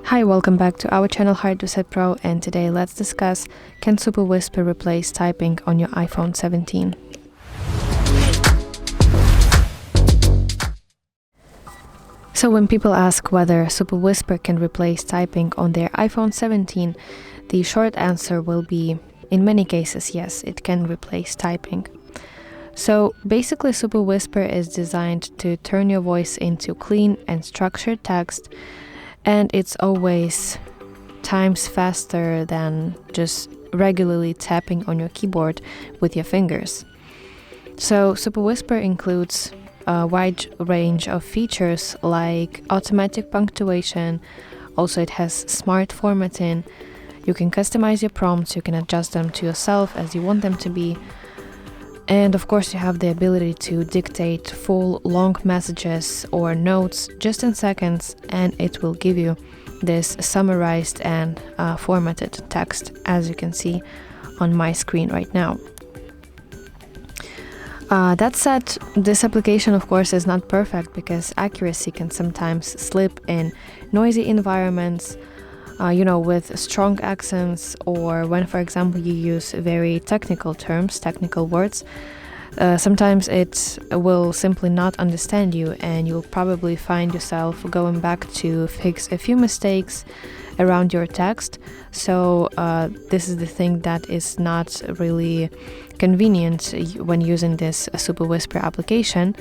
Hi, welcome back to our channel Hard Reset Pro, and today let's discuss, can Superwhisper replace typing on your iPhone 17? So when people ask whether Superwhisper can replace typing on their iPhone 17, the short answer will be, in many cases, yes, it can replace typing. So basically, Superwhisper is designed to turn your voice into clean and structured text, and it's always times faster than just regularly tapping on your keyboard with your fingers. So Superwhisper includes a wide range of features like automatic punctuation. Also, it has smart formatting. You can customize your prompts, you can adjust them to yourself as you want them to be. And of course, you have the ability to dictate full long messages or notes just in seconds, and it will give you this summarized and formatted text, as you can see on my screen right now. That said, this application, of course, is not perfect because accuracy can sometimes slip in noisy environments, with strong accents, or when, for example, you use very technical terms, technical words. Sometimes it will simply not understand you, and you'll probably find yourself going back to fix a few mistakes around your text. So this is the thing that is not really convenient when using this Superwhisper application.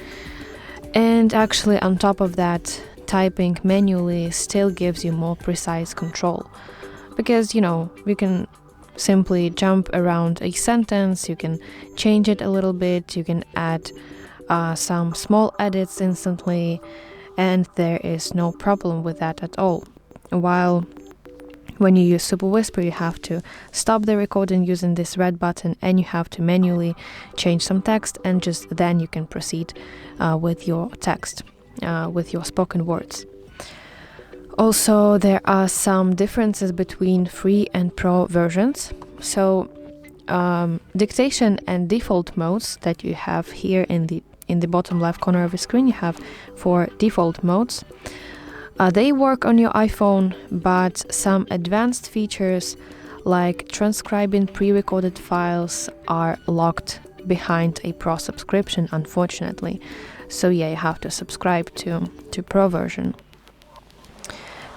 And actually, on top of that, typing manually still gives you more precise control, because you can simply jump around a sentence, you can change it a little bit, you can add some small edits instantly, and there is no problem with that at all. While when you use Superwhisper, you have to stop the recording using this red button, and you have to manually change some text, and just then you can proceed with your text, with your spoken words. Also, there are some differences between free and pro versions. So, dictation and default modes that you have here in the bottom left corner of the screen, you have 4 default modes. They work on your iPhone, but some advanced features like transcribing pre-recorded files are locked behind a pro subscription, unfortunately. So yeah, you have to subscribe to pro version.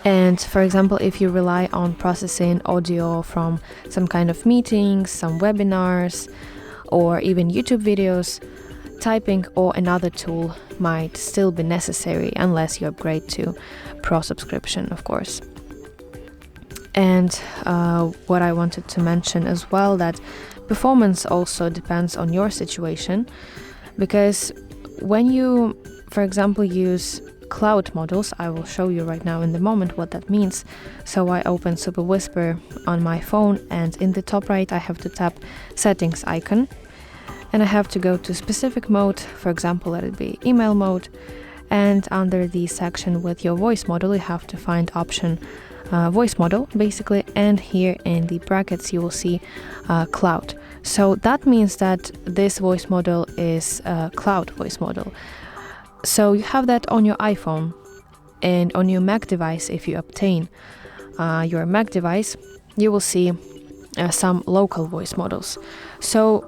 And for example, if you rely on processing audio from some kind of meetings, some webinars, or even YouTube videos, typing or another tool might still be necessary unless you upgrade to pro subscription, of course. And what I wanted to mention as well, that performance also depends on your situation, because when you, for example, use cloud models, I will show you right now in the moment what that means. So I open Superwhisper on my phone, and in the top right I have to tap settings icon, and I have to go to specific mode. For example, let it be email mode, and under the section with your voice model you have to find option voice model basically, and here in the brackets you will see cloud. So that means that this voice model is a cloud voice model. So you have that on your iPhone, and on your Mac device, if you obtain your Mac device, you will see some local voice models. So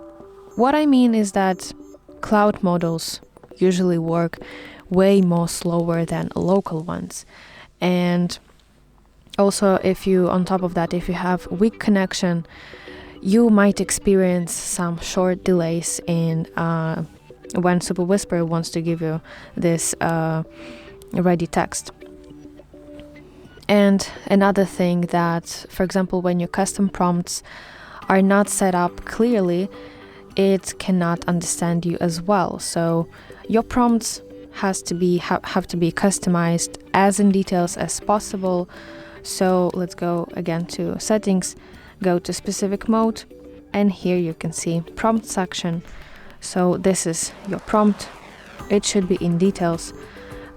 what I mean is that cloud models usually work way more slower than local ones. And also, if you, on top of that, if you have weak connection, you might experience some short delays in when Superwhisper wants to give you this ready text. And another thing that, for example, when your custom prompts are not set up clearly, it cannot understand you as well. So your prompts have to be customized as in details as possible. So let's go again to settings, go to specific mode, and here you can see prompt section. So this is your prompt. It should be in details,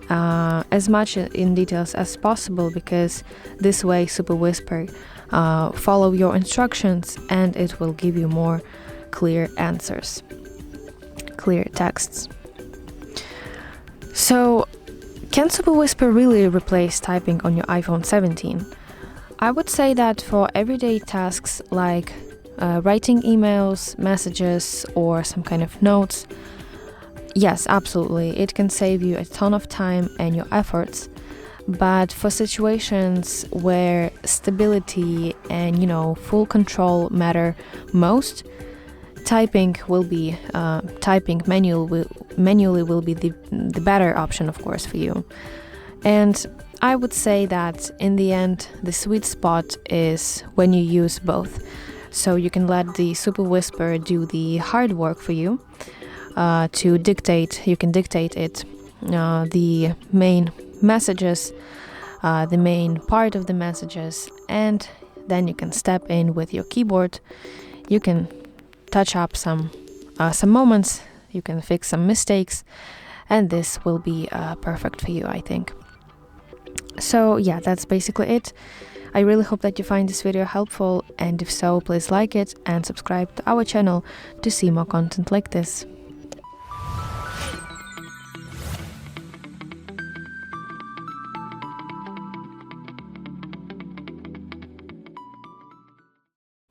as much in details as possible, because this way Superwhisper follow your instructions, and it will give you more clear answers, clear texts. So Can Superwhisper really replace typing on your iPhone 17? I would say that for everyday tasks like writing emails, messages, or some kind of notes, yes, absolutely, it can save you a ton of time and your efforts. But for situations where stability and full control matter most, typing manually will be the better option, of course, for you. And I would say that in the end, the sweet spot is when you use both. So you can let the Superwhisper do the hard work for you. You can dictate it the main messages, the main part of the messages, and then you can step in with your keyboard. You can touch up some moments, you can fix some mistakes, and this will be perfect for you, I think. So yeah, that's basically it. I really hope that you find this video helpful, and if so, please like it and subscribe to our channel to see more content like this.